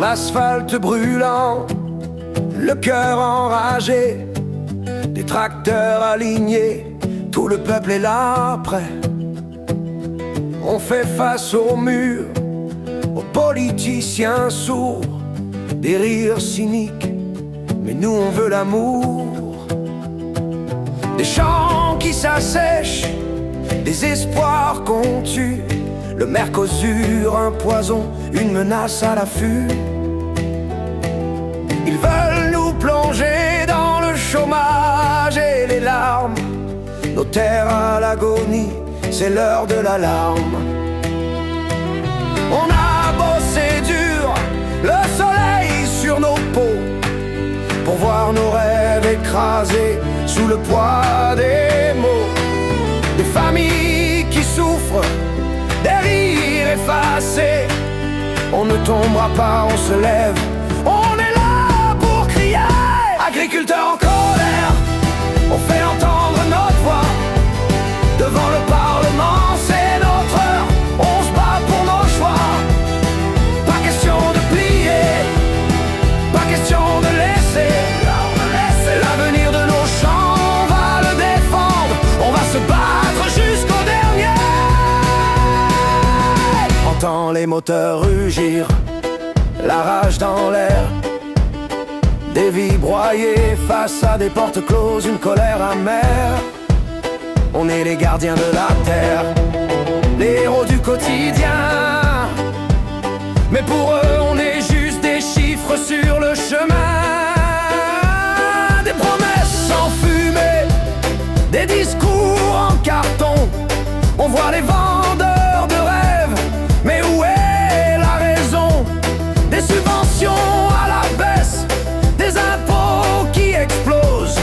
l'asphalte brûlant, le cœur enragé, des tracteurs alignés, tout le peuple est là prêt. On fait face au mur, aux politiciens sourds, des rires cyniques, mais nous on veut l'amour. Des chants qui s'assèchent, des espoirs qu'on tue, le Mercosur, un poison, une menace à l'affût. Ils veulent nous plonger dans le chômage et les larmes, nos terres à l'agonie, c'est l'heure de l'alarme. On a bossé dur, le soleil sur nos peaux, pour voir nos rêves écrasés sous le poids des mots. Des familles qui souffrent, des rires effacés. On ne tombera pas, on se lève, on est là pour crier. Agriculteurs en colère, on fait entendre notre voix. Devant le Parlement, c'est notre heure, on se bat pour nos choix. Pas question de plier, pas question de laisser. L'avenir de nos champs, on va le défendre, on va se battre jusqu'au dernier. Entends les moteurs rugir, la rage dans l'air, des vies broyées face à des portes closes, une colère amère. On est les gardiens de la terre, les héros du quotidien. Mais pour eux on est juste des chiffres sur le chemin. Des promesses en fumée, des discours en carton. On voit les vendeurs de rêves, mais où est la raison? Des subventions à la baisse, des impôts qui explosent.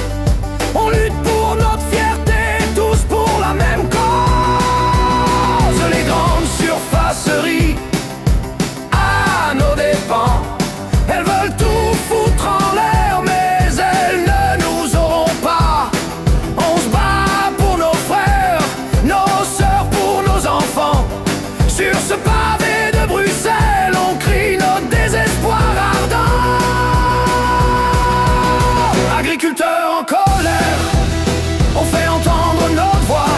On lutte pour notre fierté, tous pour la même cause. Les grandes surfaceries à nos dépens, elles veulent tout foutre en l'air, mais elles ne nous auront pas. On se bat pour nos frères, nos sœurs, pour nos enfants. Sur ce pavé de Bruxelles, on crie notre désespoir ardent. Agriculteurs en colère, on fait entendre notre voix.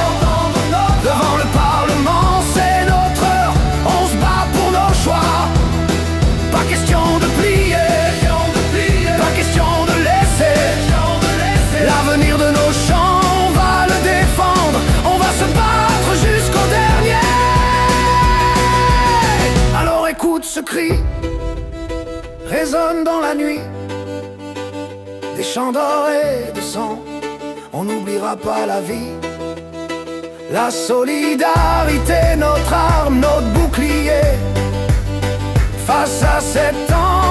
Devant le Parlement, c'est notre heure, on se bat pour nos choix. Pas question de plier, pas question de laisser. L'avenir de nos champs, on va le défendre, on va se battre jusqu'au dernier. Alors écoute ce cri, résonne dans la nuit. Des chants d'or et de sang, on n'oubliera pas la vie. La solidarité, notre arme, notre bouclier. Face à cet temps